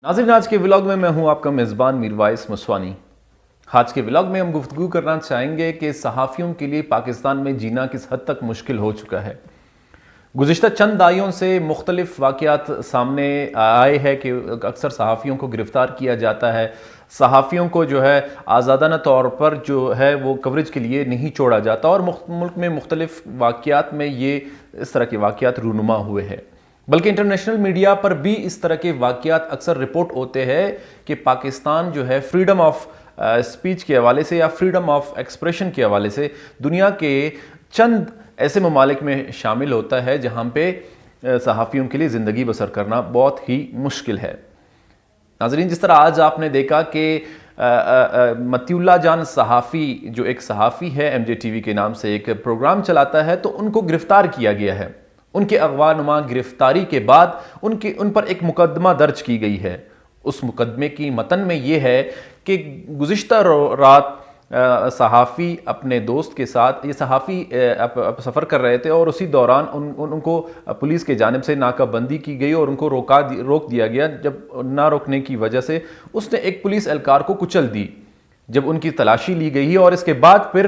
नाज़रीन, आज के व्लॉग में मैं हूं आपका मेज़बान मीरवाइस मुसवानी। आज के व्लॉग में हम गुफ्तगू करना चाहेंगे कि सहाफ़ियों के लिए पाकिस्तान में जीना किस हद तक मुश्किल हो चुका है। गुज़िश्ता चंद दाइयों से मुख्तलिफ वाक़यात सामने आए हैं कि अक्सर सहाफ़ियों को गिरफ़्तार किया जाता है, सहाफ़ियों को जो है आज़ादाना तौर पर जो है वो कवरेज के लिए नहीं छोड़ा जाता और मुल्क में मुख्तलिफ वाक़यात में ये इस तरह के वाक़यात रूनुमा हुए हैं। बल्कि इंटरनेशनल मीडिया पर भी इस तरह के वाक़यात अक्सर रिपोर्ट होते हैं कि पाकिस्तान जो है फ्रीडम ऑफ स्पीच के हवाले से या फ्रीडम ऑफ एक्सप्रेशन के हवाले से दुनिया के चंद ऐसे ममालिक में शामिल होता है जहाँ पे सहाफ़ियों के लिए ज़िंदगी बसर करना बहुत ही मुश्किल है। नाज़रीन, जिस तरह आज आपने देखा कि मतीउल्लाह जान सहाफ़ी जो एक सहाफ़ी है MJTV के नाम से एक प्रोग्राम चलाता है, तो उनको गिरफ़्तार किया गया है। उनके अगवा-नुमा गिरफ्तारी के बाद उन पर एक मुकदमा दर्ज की गई है। उस मुकदमे की मतन में ये है कि गुज़िश्ता रात सहाफ़ी अपने दोस्त के साथ, ये सहाफ़ी सफ़र कर रहे थे और उसी दौरान उनको पुलिस के जानिब से नाकाबंदी की गई और उनको रोक दिया गया। जब ना रोकने की वजह से उसने एक पुलिस एहलकार को कुचल दी। जब उनकी तलाशी ली गई और इसके बाद फिर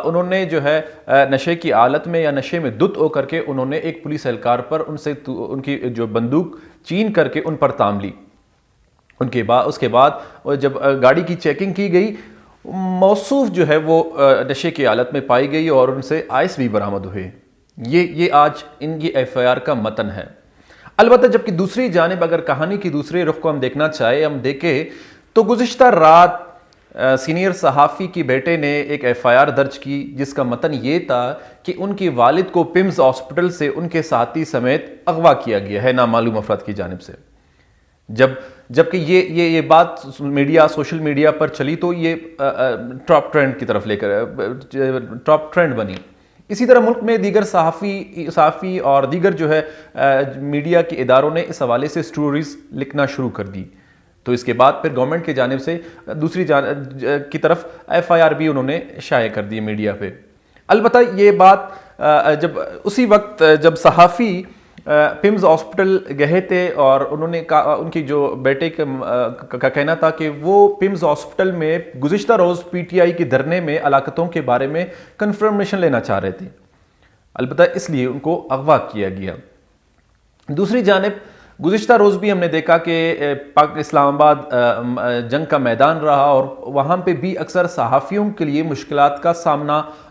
उन्होंने जो है नशे की हालत में या नशे में धुत होकर के उन्होंने एक पुलिस एहलकार पर उनकी जो बंदूक चीन करके उन पर ताम ली। उसके बाद जब गाड़ी की चेकिंग की गई, मौसूफ जो है वो नशे की हालत में पाई गई और उनसे आइस भी बरामद हुए। ये आज इनकी FIR का मतन है। अलबत्ता जबकि दूसरी जानिब अगर कहानी की दूसरे रुख को हम देखना चाहे, हम देखें तो गुज़िश्ता रात सीनियर सहाफ़ी की बेटे ने एक FIR दर्ज की जिसका मतन ये था कि उनकी वालिद को पिम्स हॉस्पिटल से उनके साथी समेत अगवा किया गया है नामालूम अफराद की जानिब से। जबकि ये बात सोशल मीडिया पर चली तो ये टॉप ट्रेंड की तरफ टॉप ट्रेंड बनी। इसी तरह मुल्क में दीगर सहाफ़ी और दीगर जो है मीडिया के इदारों ने इस हवाले से स्टोरीज लिखना शुरू कर दी। तो इसके बाद फिर गवर्नमेंट की जानिब से दूसरी की तरफ FIR भी उन्होंने शाये कर दी मीडिया पे। अलबत्ता ये बात जब उसी वक्त जब सहाफ़ी पिम्स हॉस्पिटल गए थे और उन्होंने कहा, उनकी जो बेटे का कहना था कि वो पिम्स हॉस्पिटल में गुज़िश्ता रोज़ PTI के धरने में हलाकतों के बारे में कंफर्मेशन लेना चाह रहे थे। अलबत्ता इसलिए उनको अगवा किया गया। दूसरी जानिब गुज़िश्ता रोज़ भी हमने देखा कि इस्लामाबाद जंग का मैदान रहा और वहाँ पे भी अक्सर सहाफ़ियों के लिए मुश्किलात का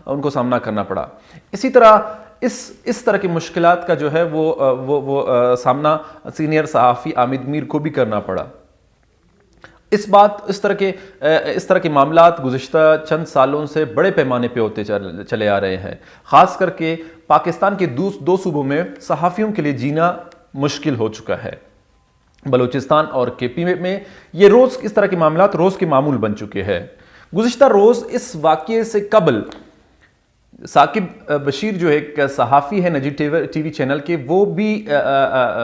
उनको सामना करना पड़ा। इसी तरह इस तरह की मुश्किलात का जो है वो सामना सीनियर सहाफ़ी आमिद मीर को भी करना पड़ा। इस तरह के मामलात गुज़िश्ता चंद सालों से बड़े पैमाने पे होते चले आ रहे हैं। ख़ास करके पाकिस्तान के दो सूबों में सहाफ़ियों के लिए जीना मुश्किल हो चुका है। बलूचिस्तान और KP में ये रोज़ इस तरह के मामलात रोज़ के मामूल बन चुके हैं। गुज़िश्ता रोज़ इस वाक़ये से कबल साकिब बशीर जो एक सहाफ़ी है नजी TV चैनल के, वो भी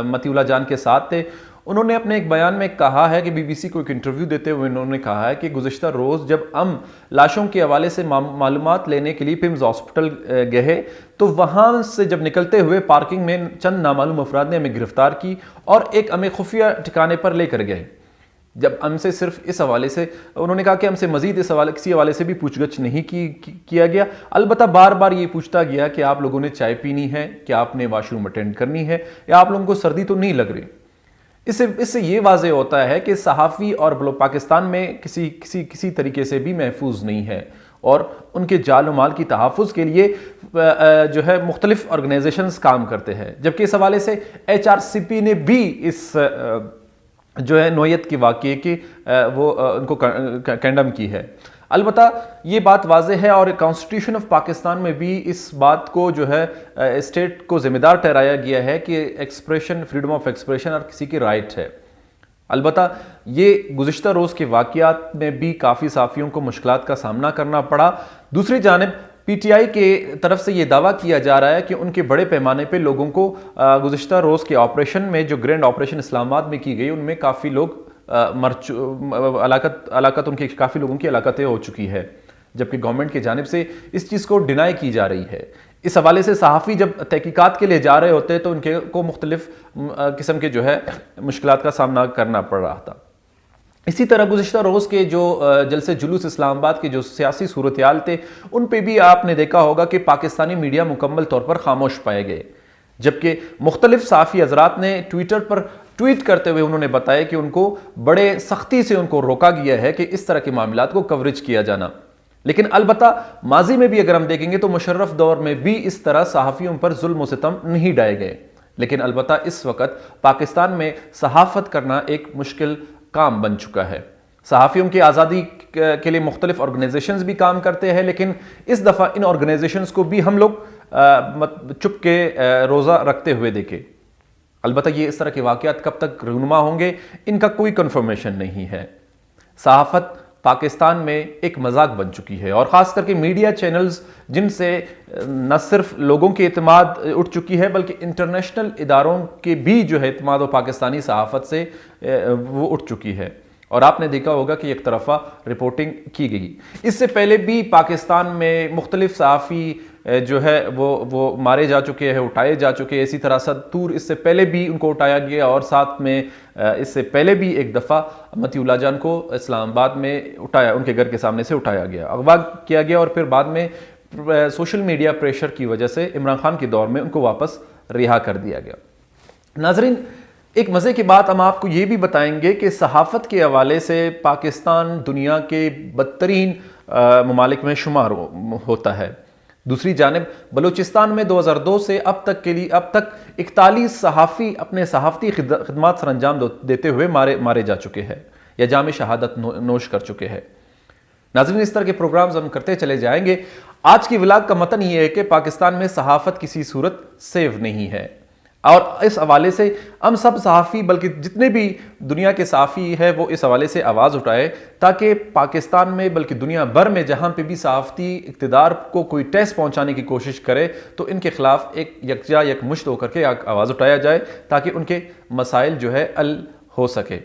मतीउल्लाह जान के साथ थे। उन्होंने अपने एक बयान में कहा है कि BBC को एक इंटरव्यू देते हुए उन्होंने कहा है कि गुज़िश्ता रोज़ जब हम लाशों के हवाले से मालूमात लेने के लिए पिम्स हॉस्पिटल गए तो वहाँ से जब निकलते हुए पार्किंग में चंद नामालूम अफराद ने हमें गिरफ़्तार की और एक हमें खुफिया ठिकाने पर लेकर गए। जब हमसे सिर्फ इस हवाले से, उन्होंने कहा कि हमसे मज़ीद किसी हवाले से भी पूछगछ नहीं किया गया। अलबत्ता बार बार ये पूछता गया कि आप लोगों ने चाय पीनी है, क्या आपने वाशरूम अटेंड करनी है, या आप लोगों को सर्दी तो नहीं लग रही। इससे ये वाज़े होता है कि सहाफ़ी और पाकिस्तान में किसी तरीके से भी महफूज नहीं है और उनके जान माल की तहफ़्फ़ुज़ के लिए जो है मुख्तलिफ ऑर्गेनाइजेशंस काम करते हैं। जबकि इस हवाले से HRCP ने भी इस जो है नोयत के वाक़ये की वो उनको कंडम की है। अलबत्ता ये बात वाज़ेह है और कॉन्स्टिट्यूशन ऑफ पाकिस्तान में भी इस बात को जो है स्टेट को ज़िम्मेदार ठहराया गया है कि एक्सप्रेशन, फ्रीडम ऑफ एक्सप्रेशन और किसी की राइट है। अलबत्ता ये गुज़िश्ता रोज़ के वाक़यात में भी काफ़ी सहाफ़ियों को मुश्किलात का सामना करना पड़ा। दूसरी जानिब PTI के तरफ से ये दावा किया जा रहा है कि उनके बड़े पैमाने पे लोगों को गुज़िश्ता रोज़ के ऑपरेशन में, जो ग्रैंड ऑपरेशन इस्लामाबाद में की गई, उनमें काफ़ी लोग उनके काफ़ी लोगों की हलाकतें हो चुकी है। जबकि गवर्नमेंट की जानिब से इस चीज़ को डिनाई की जा रही है। اس حوالے سے صحافی جب تحقیقات کے لیے جا رہے ہوتے تو ان کو مختلف قسم کے جو ہے مشکلات کا سامنا کرنا پڑ رہا تھا۔ اسی طرح گزشتہ روز کے جو جلسے جلوس اسلام آباد کے جو سیاسی صورتحال تھے ان پہ بھی آپ نے دیکھا ہوگا کہ پاکستانی میڈیا مکمل طور پر خاموش پائے گئے، جبکہ مختلف صحافی حضرات نے ٹویٹر پر ٹویٹ کرتے ہوئے انہوں نے بتایا کہ ان کو بڑے سختی سے ان کو روکا گیا ہے کہ اس طرح کے معاملات کو کوریج کیا جانا۔ لیکن البتہ ماضی میں بھی اگر ہم دیکھیں گے تو مشرف دور میں بھی اس طرح صحافیوں پر ظلم و ستم نہیں ڈھائے گئے، لیکن البتہ اس وقت پاکستان میں صحافت کرنا ایک مشکل کام بن چکا ہے۔ صحافیوں کی آزادی کے لیے مختلف آرگنائزیشنز بھی کام کرتے ہیں، لیکن اس دفعہ ان آرگنائزیشنز کو بھی ہم لوگ چپ کے روزہ رکھتے ہوئے دیکھے۔ البتہ یہ اس طرح کے واقعات کب تک رونما ہوں گے ان کا کوئی کنفرمیشن نہیں ہے۔ صحافت پاکستان میں ایک مذاق بن چکی ہے، اور خاص کر کے میڈیا چینلز جن سے نہ صرف لوگوں کی اعتماد اٹھ چکی ہے بلکہ انٹرنیشنل اداروں کے بھی جو ہے اعتماد و پاکستانی صحافت سے وہ اٹھ چکی ہے، اور آپ نے دیکھا ہوگا کہ ایک طرفہ رپورٹنگ کی گئی۔ اس سے پہلے بھی پاکستان میں مختلف صحافی جو ہے وہ مارے جا چکے ہیں، اٹھائے جا چکے ہیں۔ اسی طرح ستور اس سے پہلے بھی ان کو اٹھایا گیا، اور ساتھ میں اس سے پہلے بھی ایک دفعہ متی اللہ جان کو اسلام آباد میں اٹھایا، ان کے گھر کے سامنے سے اٹھایا گیا، اغوا کیا گیا، اور پھر بعد میں سوشل میڈیا پریشر کی وجہ سے عمران خان کے دور میں ان کو واپس رہا کر دیا گیا۔ ناظرین، ایک مزے کی بات ہم آپ کو یہ بھی بتائیں گے کہ صحافت کے حوالے سے پاکستان دنیا کے بدترین ممالک میں شمار ہوتا ہے۔ دوسری جانب بلوچستان میں 2002 سے اب تک 41 صحافی اپنے صحافتی خدمات سر انجام دیتے ہوئے مارے جا چکے ہیں یا جام شہادت نوش کر چکے ہیں۔ ناظرین، اس طرح کے پروگرامز ہم کرتے چلے جائیں گے۔ آج کی ولاگ کا متن یہ ہے کہ پاکستان میں صحافت کسی صورت سیو نہیں ہے، اور اس حوالے سے ہم سب صحافی بلکہ جتنے بھی دنیا کے صحافی ہیں وہ اس حوالے سے آواز اٹھائے تاکہ پاکستان میں بلکہ دنیا بھر میں جہاں پہ بھی صحافتی اقتدار کو کوئی ٹیس پہنچانے کی کوشش کرے تو ان کے خلاف ایک یکجا یک مشت ہو کر کے آواز اٹھایا جائے تاکہ ان کے مسائل جو ہے حل ہو سکے۔